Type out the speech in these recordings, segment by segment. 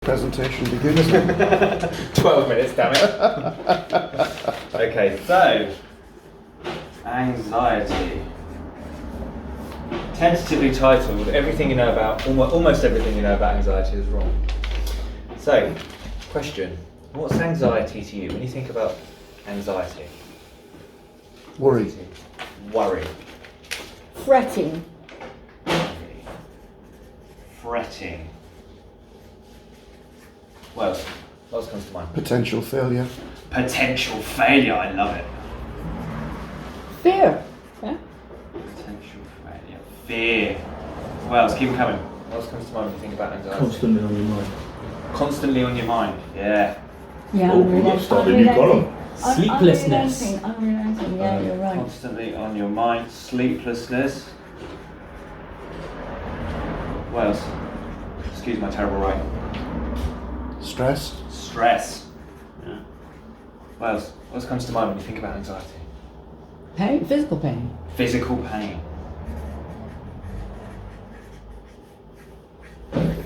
Presentation begins. 12 minutes, damn it. Okay, so anxiety. Tentatively titled, everything you know about, almost everything you know about anxiety is wrong. So, question, what's anxiety to you when you think about anxiety? Worry. Worry. Fretting. Fretting. What else comes to mind? Potential failure. Potential failure, I love it. Fear. Yeah. Potential failure. Fear. What else? Keep them coming. What else comes to mind when you think about anxiety? Constantly on your mind. Constantly on your mind, yeah. Yeah. Oh, we've got to start a new column. Sleeplessness. Unrelenting. Yeah, you're right. Constantly on your mind. Sleeplessness. What else? Excuse my terrible writing. Stress. Stress. Yeah. What else? What else comes to mind when you think about anxiety? Pain. Physical pain. Physical pain.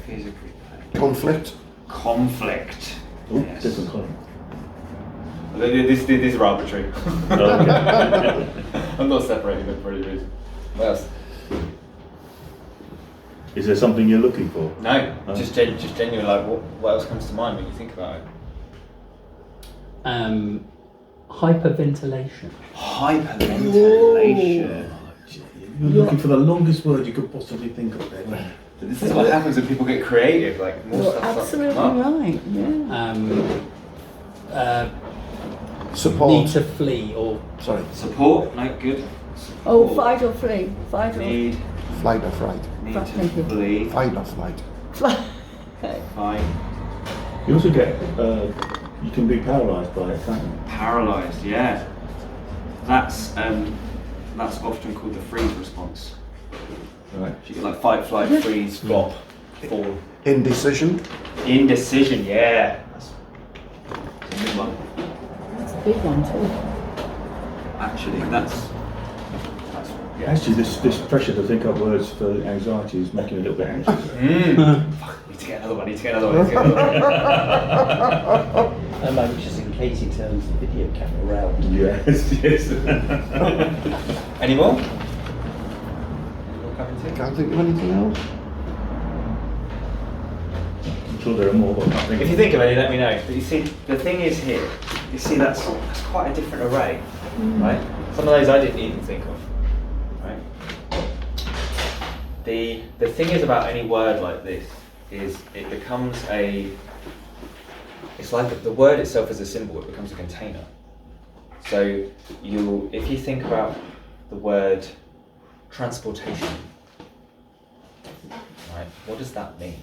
Physical pain. Conflict. Conflict. Oh, Yes. different column. This is arbitrary. Okay. I'm not separating them for any reason. What else? Is there something you're looking for? No, Oh. just genuine. Like, what else comes to mind when you think about it? Hyperventilation. Hyperventilation. You're looking for the longest word you could possibly think of there. This is what happens when people get creative. Like, more You're stuff absolutely starts to come up. right. Yeah. Support. Need to flee or Sorry. Support, no good. Oh, Support. fight or flee. Fight or Need Flight or fright. Thank to you. flee. Fight or flight. Okay. Fight. You also get, you can be paralysed by it, can't you? Paralysed. Yeah. That's often called the freeze response. Right. So you get like fight, flight, freeze, flop, fall. Indecision. Indecision. Yeah. That's a good one. That's a big one too. Actually, that's yeah. Actually, this pressure to think up words for anxiety is making me a little bit anxious. Fuck, need to get another one. maybe just in case he turns the video camera around. Yes, yes. Any more? Any more coming to? Can't think of anything else. I'm sure there are more, but I think If you think of any, let me know. But you see, the thing is here, you see that's quite a different array, right? Some of those I didn't even think of, right? The thing is about any word like this is it becomes it's like the word itself as a symbol, it becomes a container. So if you think about the word transportation, right? What does that mean?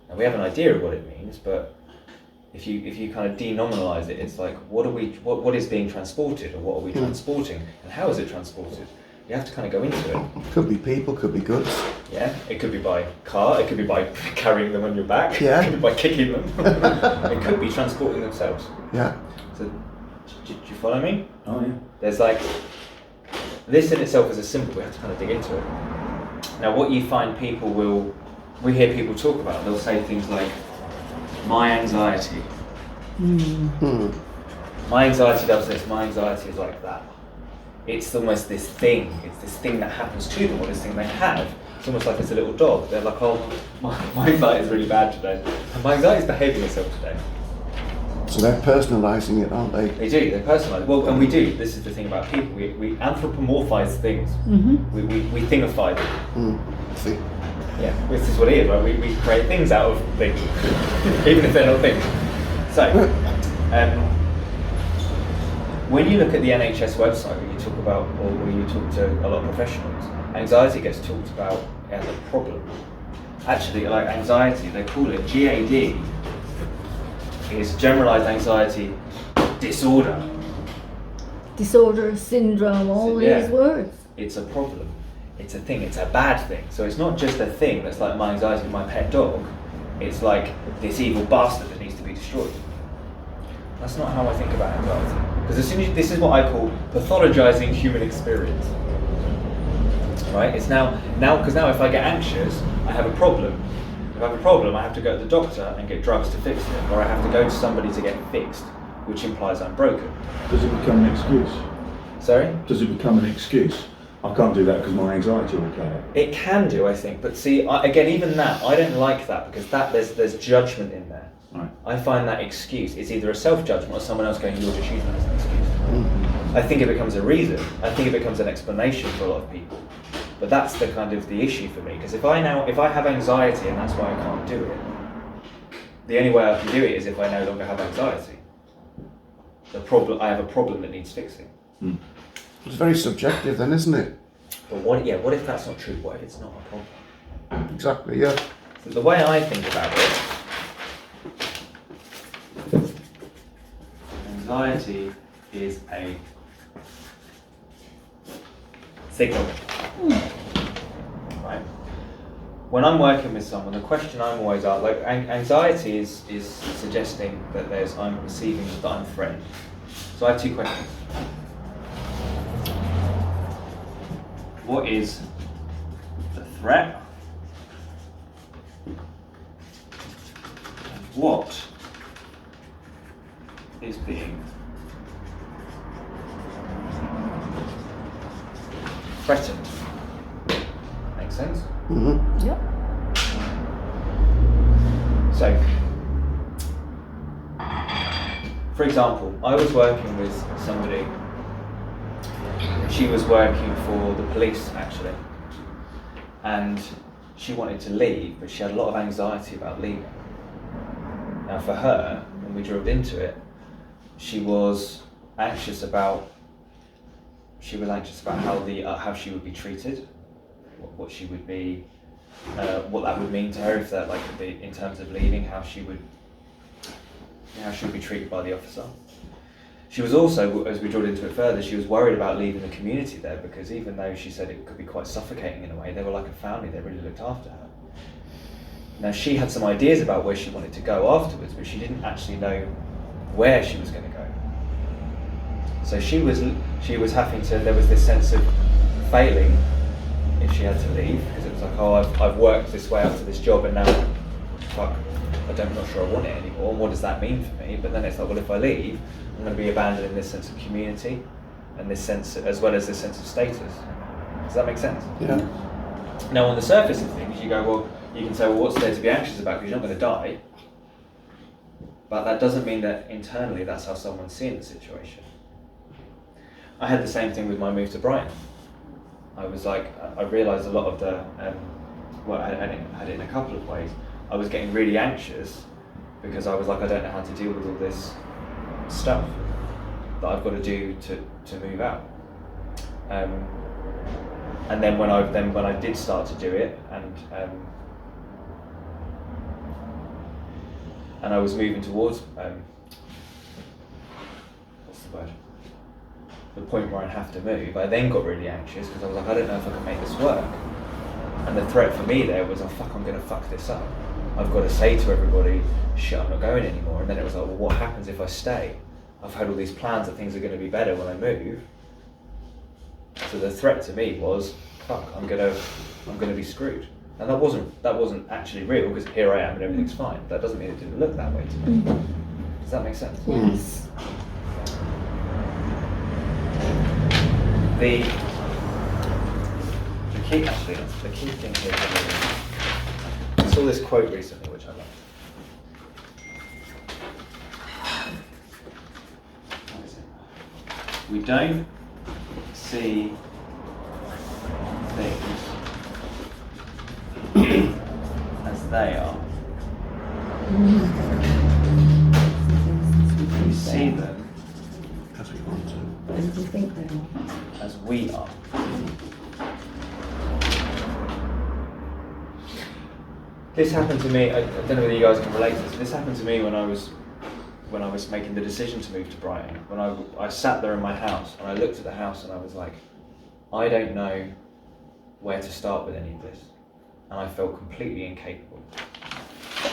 Now we have an idea of what it means, but if you kind of denominalize it, it's like what is being transported, or what are we transporting, and how is it transported? You have to kind of go into it. Could be people, could be goods. Yeah, it could be by car, it could be by carrying them on your back, Yeah. it could be by kicking them, it could be transporting themselves. Yeah. So, do you follow me? Oh yeah. There's like, this in itself is a symbol, we have to kind of dig into it. Now what you find we hear people talk about, they'll say things like, my anxiety. My anxiety does this, my anxiety is like that. It's almost this thing, it's this thing that happens to them, or this thing they have. It's almost like it's a little dog. They're like, oh, my anxiety is really bad today. And my anxiety is behaving itself today. So they're personalising it, aren't they? They do, they personalise. Well, and we do. This is the thing about people. We anthropomorphise things. We thingify them. See. Yeah, this is what it is, right? We create things out of things, even if they're not things. So, when you look at the NHS website, when you talk about, or when you talk to a lot of professionals, anxiety gets talked about as a problem. Actually, like anxiety, they call it GAD, is generalised anxiety disorder. Disorder, syndrome, all these words. It's a problem. It's a thing. It's a bad thing. So it's not just a thing that's like my anxiety with my pet dog. It's like this evil bastard that needs to be destroyed. That's not how I think about anxiety. Because this is what I call pathologizing human experience. Right? It's now because if I get anxious, I have a problem. If I have a problem, I have to go to the doctor and get drugs to fix it, or I have to go to somebody to get it fixed, which implies I'm broken. Does it become an excuse? Sorry? Does it become an excuse? I can't do that because my anxiety will play out. It can do, I think, but see, again, even that, I don't like that because there's judgment in there. Right. I find that excuse is either a self-judgment or someone else going, you're just using that as an excuse. I think it becomes a reason. I think it becomes an explanation for a lot of people. But that's the kind of the issue for me, because if I have anxiety and that's why I can't do it, the only way I can do it is if I no longer have anxiety. I have a problem that needs fixing. It's very subjective then, isn't it? But what if that's not true? What if it's not a problem? Exactly, yeah. So the way I think about it, anxiety is a signal. Right? When I'm working with someone, the question I'm always asked, like anxiety is suggesting that I'm perceiving that I'm threatened. So I have two questions. What is the threat? What is being threatened? Make sense? Mm-hmm. Yep. So, for example, I was working with somebody. She was working for the police actually, and she wanted to leave, but she had a lot of anxiety about leaving. Now for her, when we drilled into it, she was anxious about how she would be treated, what she would be, what that would mean to her if that in terms of leaving, how she would be treated by the officer. She was also, as we drilled into it further, she was worried about leaving the community there because even though she said it could be quite suffocating in a way, they were like a family, they really looked after her. Now she had some ideas about where she wanted to go afterwards, but she didn't actually know where she was going to go. So she was having to, there was this sense of failing if she had to leave, because it was like, oh, I've worked this way up to this job and now, fuck, I'm not sure I want it anymore, what does that mean for me? But then it's like, well, if I leave, I'm going to be abandoned in this sense of community and this sense, as well as this sense of status. Does that make sense? Yeah. Now on the surface of things, you go, well, you can say, well, what's there to be anxious about because you're not going to die. But that doesn't mean that internally that's how someone's seeing the situation. I had the same thing with my move to Brighton. I was like, I realised a lot of the, I had it in a couple of ways. I was getting really anxious because I was like, I don't know how to deal with all this stuff that I've got to do to move out. And then when I did start to do it, and I was moving towards what's the word? The point where I have to move, I then got really anxious because I was like, I don't know if I can make this work. And the threat for me there was, oh fuck, I'm going to fuck this up. I've got to say to everybody, shit, I'm not going anymore. And then it was like, well, what happens if I stay? I've had all these plans that things are going to be better when I move. So the threat to me was, fuck, I'm going to be screwed. And that wasn't actually real because here I am and everything's fine. That doesn't mean it didn't look that way to me. Does that make sense? Yes. The key thing here is, I saw this quote recently which I liked. What is it? We don't see things as they are. We see them As we want to. As you think they are. as we are. This happened to me, I don't know whether you guys can relate to this, this happened to me when I was making the decision to move to Brighton. When I sat there in my house and I looked at the house and I was like, I don't know where to start with any of this. And I felt completely incapable.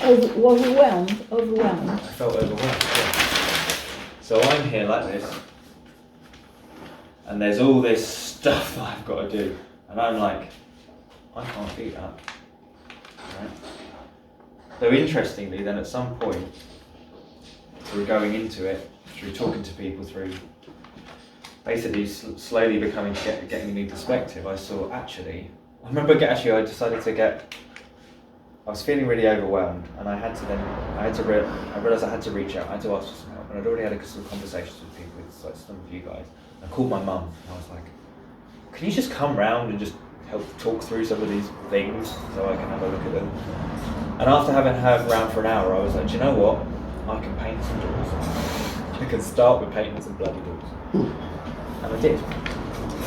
Overwhelmed. I felt overwhelmed, yeah. So I'm here like this, and there's all this stuff that I've got to do, and I'm like, I can't do that. Right? Though interestingly, then at some point, through going into it, through talking to people, through basically slowly getting a new perspective, I saw actually, I was feeling really overwhelmed, and I realised I had to reach out, I had to ask for some help, and I'd already had a sort of conversations with people, with like some of you guys. I called my mum, and I was like, can you just come round and just help talk through some of these things so I can have a look at them? And after having her round for an hour, I was like, do you know what? I can paint some doors. I can start with painting some bloody doors. And I did.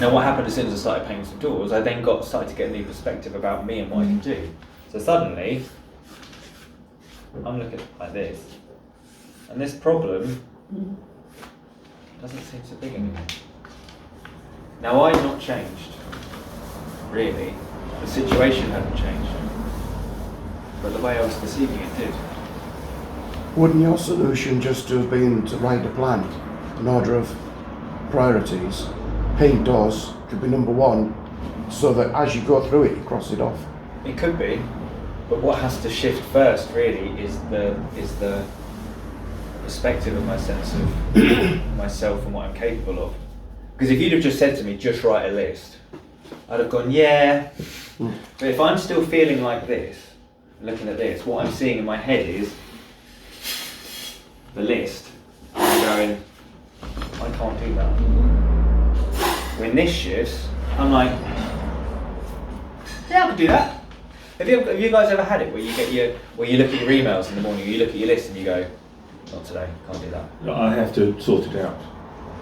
Now what happened as soon as I started painting some doors, I then started to get a new perspective about me and what I can do. So suddenly, I'm looking like this, and this problem doesn't seem so big anymore. Now I've not changed, really. The situation hadn't changed, but the way I was perceiving it did. Wouldn't your solution just have been to write a plan, an order of priorities? Paint doors could be number one, so that as you go through it, you cross it off. It could be, but what has to shift first, really, is the perspective of my sense of myself and what I'm capable of. Because if you'd have just said to me, just write a list, I'd have gone, yeah. But if I'm still feeling like this, looking at this, what I'm seeing in my head is the list, and I'm going, I can't do that. When this shifts, I'm like, yeah, I can do that. Have you guys ever had it where you look at your emails in the morning, or you look at your list and you go, not today, can't do that? I have to sort it out.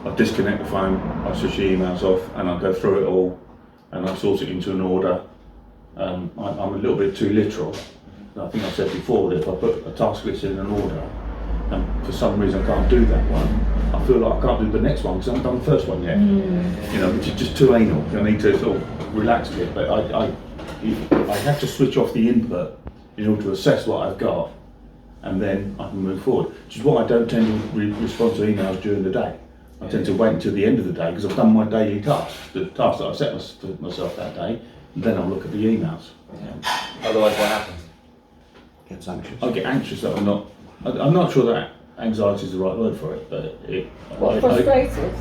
I disconnect the phone, I switch the emails off, and I go through it all, and I sort it into an order. I'm a little bit too literal. I think I said before that if I put a task list in an order, and for some reason I can't do that one, I feel like I can't do the next one because I haven't done the first one yet. You know, which is just too anal. I need to sort of relax a bit, but I have to switch off the input in order to assess what I've got, and then I can move forward. Which is why I don't tend to respond to emails during the day. I tend to wait until the end of the day because I've done my daily tasks, the tasks that I've set for myself that day, and then I'll look at the emails. Otherwise, what happens? Gets anxious. I get anxious that I'm not sure that anxiety is the right word for it, but Frustrated.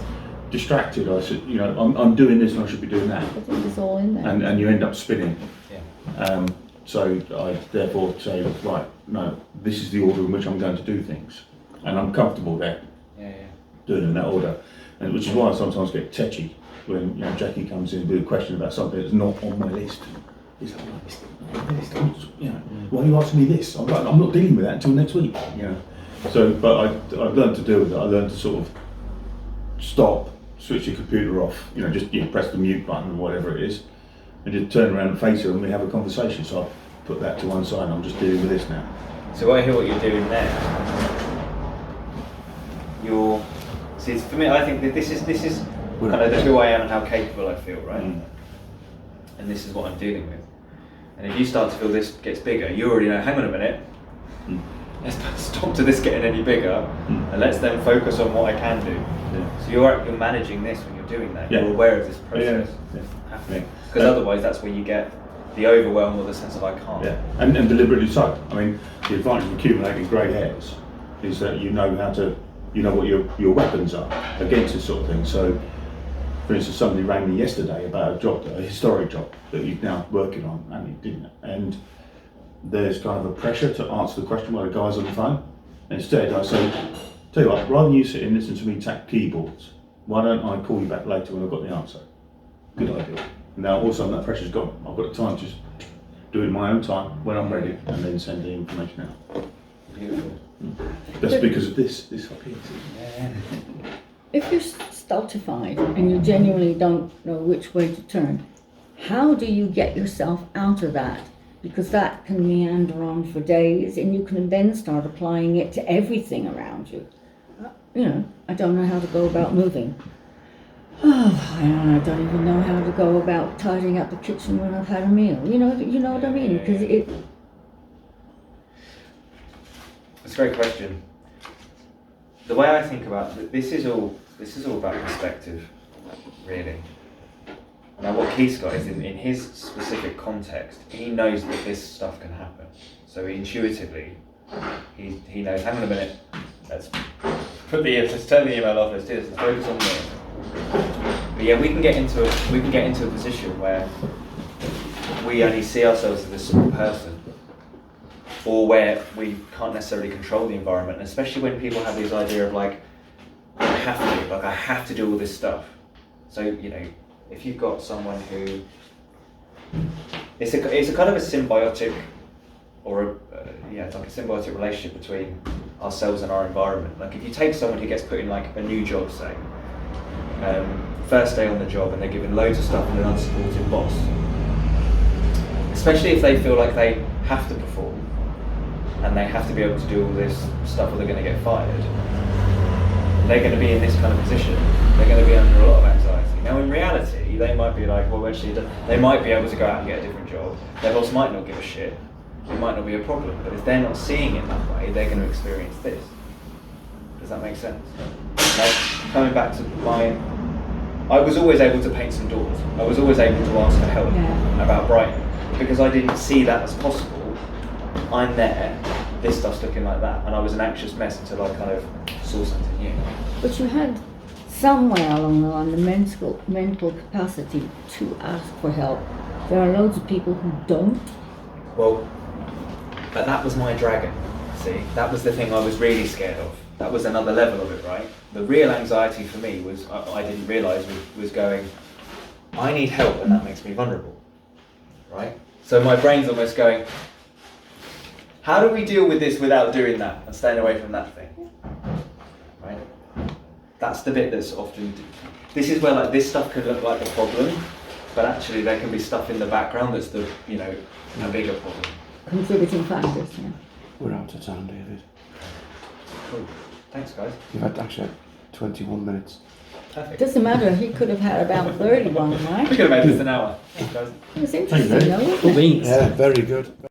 distracted. I should, I'm doing this and I should be doing that, I think it's all in there. and you end up spinning. Yeah. So I therefore say, right, no, this is the order in which I'm going to do things, and I'm comfortable there. Doing it in that order, and which is why I sometimes get tetchy when Jackie comes in with a question about something that's not on my list. He's like, why are you asking me this? I'm like, I'm not dealing with that until next week. So, but I've learned to deal with it. I learned to sort of stop, switch the computer off, just press the mute button or whatever it is, and just turn around and face her and we have a conversation. So I put that to one side and I'm just dealing with this now. So I hear what you're doing there. See, for me, I think that this is kind of who I am and how capable I feel, right? And this is what I'm dealing with. And if you start to feel this gets bigger, you already know, hang on a minute, let's stop to this getting any bigger, and let's then focus on what I can do. So you're managing this when you're doing that. You're aware of this process happening. Because otherwise that's where you get the overwhelm or the sense of I can't. Yeah, and deliberately so. I mean, the advantage of accumulating grey hairs is that you know what your weapons are against this sort of thing. So, for instance, somebody rang me yesterday about a historic job that he's now working on, and he didn't. And there's kind of a pressure to answer the question while the guy's on the phone. And instead, I say, tell you what, rather than you sit and listen to me tap keyboards, why don't I call you back later when I've got the answer? Good idea. Now, all of a sudden, that pressure's gone. I've got the time to just do it in my own time when I'm ready, and then send the information out. Beautiful. That's because of this up here. If you're stultified and you genuinely don't know which way to turn, how do you get yourself out of that? Because that can meander on for days, and you can then start applying it to everything around you. I don't know how to go about moving. I don't even know how to go about tidying up the kitchen when I've had a meal. You know what I mean? Because It's a great question. The way I think about this is all about perspective, really. Now what Keith's got is in his specific context, he knows that this stuff can happen. So intuitively, he knows, hang on a minute, let's turn the email off, let's do this, let's focus on this. But yeah, we can get into a position where we only see ourselves as this sort of person, or where we can't necessarily control the environment, and especially when people have this idea of like, I have to do all this stuff. So, you know, if you've got someone who, it's a kind of a symbiotic, or it's like a symbiotic relationship between ourselves and our environment. Like if you take someone who gets put in like a new job, say, first day on the job, and they're given loads of stuff and an unsupportive boss, especially if they feel like they have to perform and they have to be able to do all this stuff or they're going to get fired, they're going to be in this kind of position. They're going to be under a lot of anxiety. Now in reality, they might be like, well, actually, they might be able to go out and get a different job. Their boss might not give a shit. It might not be a problem. But if they're not seeing it that way, they're going to experience this. Does that make sense? Like, coming back to I was always able to paint some doors. I was always able to ask for help about Brighton. Because I didn't see that as possible, I'm there, this stuff's looking like that. And I was an anxious mess until I kind of saw something new. But you had somewhere along the line the mental capacity to ask for help. There are loads of people who don't. Well, but that was my dragon, see? That was the thing I was really scared of. That was another level of it, right? The real anxiety for me was, I didn't realise, was going, I need help and that makes me vulnerable, right? So my brain's almost going, how do we deal with this without doing that and staying away from that thing, right? That's the bit that's often, this is where like this stuff could look like the problem, but actually there can be stuff in the background that's the, you know, a bigger problem. Contributing factors, yeah. We're out of time, David. Cool. Thanks, guys. You've had actually 21 minutes. Perfect. Doesn't matter, he could have had about 31, right? We could have made this an hour. Thanks, guys. It was interesting, though, wasn't it? Cool beans. Yeah, very good.